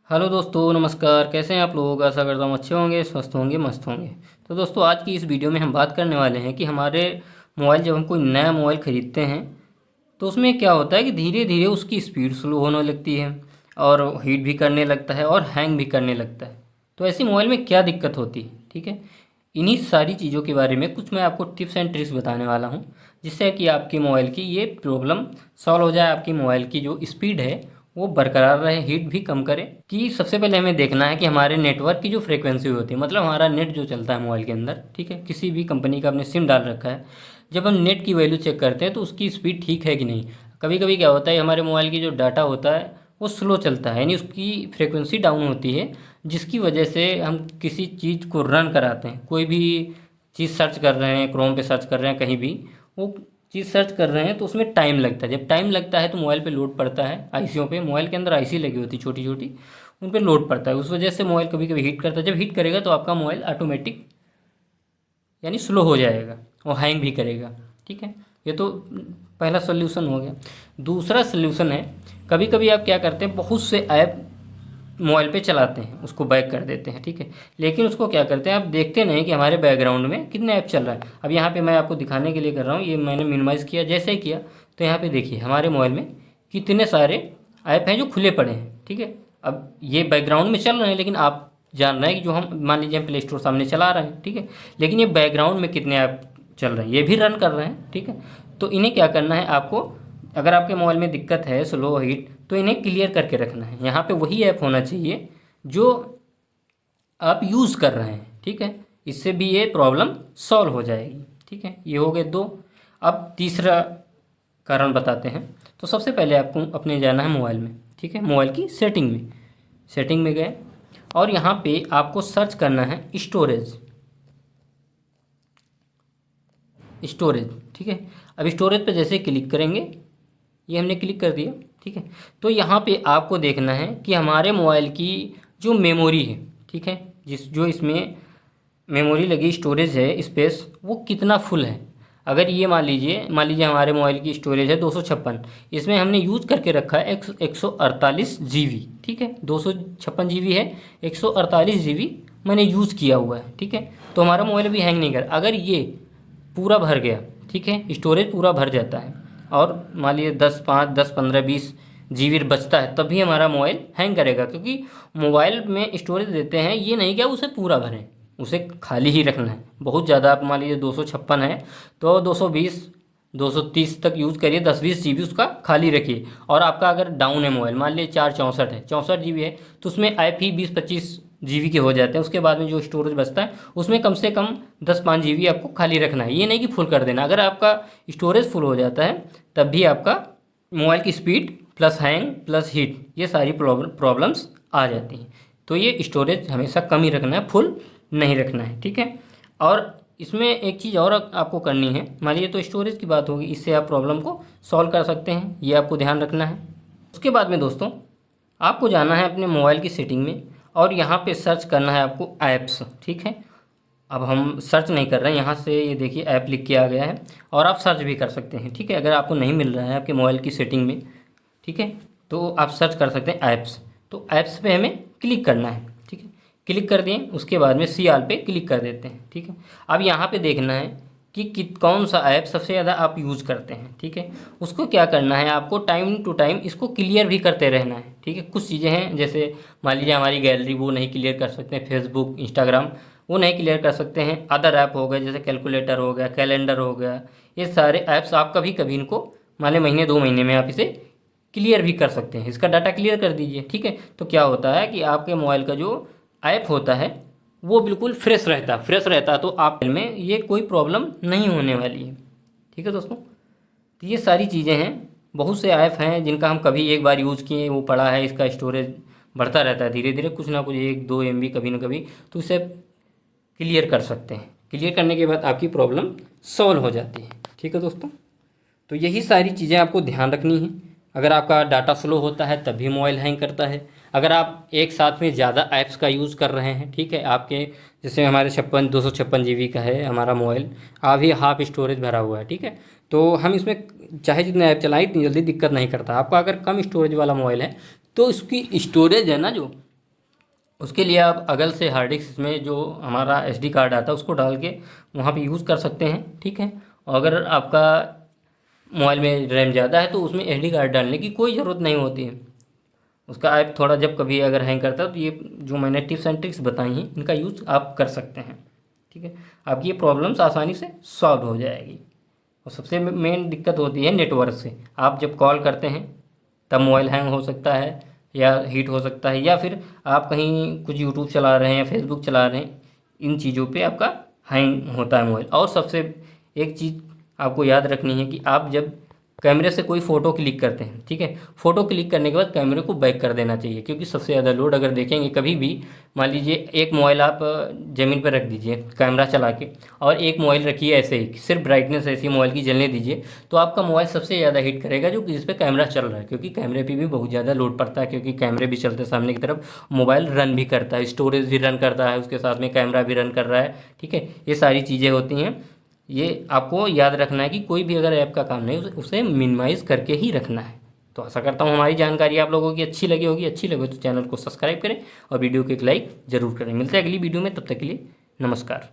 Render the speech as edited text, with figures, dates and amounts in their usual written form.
Hello दोस्तों, नमस्कार। कैसे हैं आप लोग? आशा करता हूँ अच्छे होंगे, स्वस्थ होंगे, मस्त होंगे। तो दोस्तों, आज की इस वीडियो में हम बात करने वाले हैं कि हमारे मोबाइल, जब हम कोई नया मोबाइल ख़रीदते हैं तो उसमें क्या होता है कि धीरे धीरे उसकी स्पीड स्लो होने लगती है और हीट भी करने लगता है और हैंग भी करने लगता है। तो ऐसे मोबाइल में क्या दिक्कत होती है, ठीक है, इन्हीं सारी चीज़ों के बारे में कुछ मैं आपको टिप्स एंड ट्रिक्स बताने वाला हूँ, जिससे कि आपके मोबाइल की ये प्रॉब्लम सॉल्व हो जाए। आपकी मोबाइल की जो स्पीड है वो बरकरार रहे, हीट भी कम करे। कि सबसे पहले हमें देखना है कि हमारे नेटवर्क की जो फ्रीक्वेंसी होती है, मतलब हमारा नेट जो चलता है मोबाइल के अंदर, ठीक है, किसी भी कंपनी का आपने सिम डाल रखा है, जब हम नेट की वैल्यू चेक करते हैं तो उसकी स्पीड ठीक है कि नहीं। कभी कभी क्या होता है, हमारे मोबाइल की जो डाटा होता है वो स्लो चलता है, यानी उसकी फ्रीक्वेंसी डाउन होती है, जिसकी वजह से हम किसी चीज़ को रन कराते हैं, कोई भी चीज़ सर्च कर रहे हैं, क्रोम पे सर्च कर रहे हैं, कहीं भी वो चीज़ सर्च कर रहे हैं तो उसमें टाइम लगता है। जब टाइम लगता है तो मोबाइल पे लोड पड़ता है, आईसीयों पे, मोबाइल के अंदर आईसी लगी होती है छोटी छोटी, उन पे लोड पड़ता है। उस वजह से मोबाइल कभी कभी हीट करता है। जब हीट करेगा तो आपका मोबाइल ऑटोमेटिक यानी स्लो हो जाएगा और हैंग भी करेगा, ठीक है। ये तो पहला सोल्यूशन हो गया। दूसरा सोल्यूशन है, कभी कभी आप क्या करते हैं, बहुत से ऐप मोबाइल पे चलाते हैं, उसको बैक कर देते हैं, ठीक है, लेकिन उसको क्या करते हैं, आप देखते नहीं कि हमारे बैकग्राउंड में कितने ऐप चल रहा है। अब यहाँ पे मैं आपको दिखाने के लिए कर रहा हूँ, ये मैंने मिनिमाइज़ किया, जैसे ही किया तो यहाँ पे देखिए हमारे मोबाइल में कितने सारे ऐप हैं जो खुले पड़े हैं, ठीक है। अब ये बैकग्राउंड में चल रहे हैं, लेकिन आप जान रहे हैं कि जो हम, मान लीजिए हम प्ले स्टोर सामने चला रहे हैं, ठीक है, लेकिन ये बैकग्राउंड में कितने ऐप चल रहे हैं, ये भी रन कर रहे हैं, ठीक है। तो इन्हें क्या करना है आपको, अगर आपके मोबाइल में दिक्कत है स्लो हीट, तो इन्हें क्लियर करके रखना है। यहाँ पे वही ऐप होना चाहिए जो आप यूज़ कर रहे हैं, ठीक है, इससे भी ये प्रॉब्लम सॉल्व हो जाएगी, ठीक है। ये हो गए दो। अब तीसरा कारण बताते हैं। तो सबसे पहले आपको अपने जाना है मोबाइल में, ठीक है, मोबाइल की सेटिंग में। सेटिंग में गए और यहाँ पे आपको सर्च करना है स्टोरेज। स्टोरेज, ठीक है। अब स्टोरेज पे जैसे क्लिक करेंगे, ये हमने क्लिक कर दिया, ठीक है। तो यहाँ पे आपको देखना है कि हमारे मोबाइल की जो मेमोरी है, ठीक है, जो इसमें मेमोरी लगी, स्टोरेज है, स्पेस, वो कितना फुल है। अगर ये मान लीजिए हमारे मोबाइल की स्टोरेज है 256, इसमें हमने यूज करके रखा है 148 GB, ठीक है, 256 GB है, 148 GB मैंने यूज़ किया हुआ है, ठीक है। तो हमारा मोबाइल भी हैंग नहीं कर। अगर ये पूरा भर गया, ठीक है, स्टोरेज पूरा भर जाता है और मान लीजिए 10, 5, 10, 15, 20 GB बचता है, तभी हमारा मोबाइल हैंग करेगा। क्योंकि मोबाइल में स्टोरेज देते हैं, ये नहीं क्या उसे पूरा भरें, उसे खाली ही रखना है। बहुत ज़्यादा, आप मान लीजिए 256 है तो 220, 230 तक यूज़ करिए, 10-20 GB उसका खाली रखिए। और आपका अगर डाउन है मोबाइल, मान लीजिए 464 है, 64 GB है, तो उसमें ऐप ही 20-25 GB के हो जाते हैं। उसके बाद में जो स्टोरेज बचता है उसमें कम से कम 10-5 GB आपको खाली रखना है, ये नहीं कि फुल कर देना। अगर आपका स्टोरेज फुल हो जाता है तब भी आपका मोबाइल की speed plus hang plus heat, ये सारी प्रॉब्लम्स आ जाती हैं। तो ये स्टोरेज हमेशा कम ही रखना है, फुल नहीं रखना है, ठीक है। और इसमें एक चीज़ और आपको करनी है, मान लीजिए तो स्टोरेज की बात होगी, इससे आप प्रॉब्लम को सॉल्व कर सकते हैं, ये आपको ध्यान रखना है। उसके बाद में दोस्तों, आपको जाना है अपने मोबाइल की सेटिंग में और यहाँ पे सर्च करना है आपको ऐप्स, ठीक है। अब हम सर्च नहीं कर रहे हैं, यहाँ से ये देखिए ऐप लिख के आ गया है, और आप सर्च भी कर सकते हैं, ठीक है। अगर आपको नहीं मिल रहा है आपके मोबाइल की सेटिंग में, ठीक है, तो आप सर्च कर सकते हैं ऐप्स। तो ऐप्स पे हमें क्लिक करना है, ठीक है। क्लिक कर दिए, उसके बाद में सी आल पे क्लिक कर देते हैं, ठीक है। अब यहाँ पे देखना है कि कौन सा ऐप सबसे ज़्यादा आप यूज़ करते हैं, ठीक है। उसको क्या करना है, आपको टाइम टू टाइम इसको क्लियर भी करते रहना है, ठीक है। कुछ चीज़ें हैं, जैसे मान लीजिए हमारी गैलरी, वो नहीं क्लियर कर सकते हैं, फेसबुक, इंस्टाग्राम, वो नहीं क्लियर कर सकते हैं। अदर ऐप हो गए, जैसे कैलकुलेटर हो गया, कैलेंडर हो गया, ये सारे ऐप्स आप कभी कभी इनको, मान लें महीने 2 महीने में आप इसे क्लियर भी कर सकते हैं। इसका डाटा क्लियर कर दीजिए, ठीक है। तो क्या होता है कि आपके मोबाइल का जो ऐप होता है वो बिल्कुल फ्रेश रहता है, तो आप में ये कोई प्रॉब्लम नहीं होने वाली है, ठीक है दोस्तों। तो ये सारी चीज़ें हैं। बहुत से ऐप हैं जिनका हम कभी एक बार यूज़ किए, वो पड़ा है, इसका स्टोरेज बढ़ता रहता है धीरे धीरे, कुछ ना कुछ 1-2 MB कभी ना कभी, तो इसे क्लियर कर सकते हैं। क्लियर करने के बाद आपकी प्रॉब्लम सॉल्व हो जाती है, ठीक है दोस्तों। तो यही सारी चीज़ें आपको ध्यान रखनी है। अगर आपका डाटा स्लो होता है तभी मोबाइल हैंग करता है। अगर आप एक साथ में ज़्यादा ऐप्स का यूज़ कर रहे हैं, ठीक है, आपके जैसे हमारे 256 GB का है हमारा मोबाइल, अभी हाफ स्टोरेज भरा हुआ है, ठीक है, तो हम इसमें चाहे जितने ऐप चलाएं इतनी जल्दी दिक्कत नहीं करता। आपका अगर कम स्टोरेज वाला मोबाइल है तो इसकी स्टोरेज है ना, जो उसके लिए आप अगल से हार्ड डिस्क इसमें जो हमारा एसडी कार्ड आता है उसको डाल के वहाँ पे यूज़ कर सकते हैं, ठीक है। और अगर आपका मोबाइल में रैम ज़्यादा है तो उसमें एसडी कार्ड डालने की कोई ज़रूरत नहीं होती है। उसका ऐप थोड़ा जब कभी अगर हैंग करता है तो ये जो मैंने टिप्स एंड ट्रिक्स बताई हैं इनका यूज़ आप कर सकते हैं, ठीक है। आपकी ये प्रॉब्लम्स आसानी से सॉल्व हो जाएगी। और सबसे मेन दिक्कत होती है नेटवर्क से। आप जब कॉल करते हैं तब मोबाइल हैंग हो सकता है या हीट हो सकता है, या फिर आप कहीं कुछ यूट्यूब चला रहे हैं या फेसबुक चला रहे हैं, इन चीज़ों पे आपका हैंग होता है मोबाइल। और सबसे एक चीज़ आपको याद रखनी है कि आप जब कैमरे से कोई फ़ोटो क्लिक करते हैं, ठीक है, फ़ोटो क्लिक करने के बाद कैमरे को बैक कर देना चाहिए, क्योंकि सबसे ज़्यादा लोड अगर देखेंगे कभी भी, मान लीजिए एक मोबाइल आप ज़मीन पर रख दीजिए कैमरा चला के, और एक मोबाइल रखिए ऐसे ही, सिर्फ ब्राइटनेस ऐसी मोबाइल की जलने दीजिए, तो आपका मोबाइल सबसे ज़्यादा हीट करेगा जो जिस पे कैमरा चल रहा है, क्योंकि कैमरे पे भी बहुत ज़्यादा लोड पड़ता है, क्योंकि कैमरे भी चलते सामने की तरफ, मोबाइल रन भी करता है, स्टोरेज भी रन करता है, उसके साथ में कैमरा भी रन कर रहा है, ठीक है। ये सारी चीज़ें होती हैं। ये आपको याद रखना है कि कोई भी अगर ऐप का काम नहीं उसे मिनिमाइज़ करके ही रखना है। तो आशा करता हूँ हमारी जानकारी आप लोगों की अच्छी लगी होगी। अच्छी लगे तो चैनल को सब्सक्राइब करें और वीडियो को एक लाइक ज़रूर करें। मिलते हैं अगली वीडियो में, तब तक के लिए नमस्कार।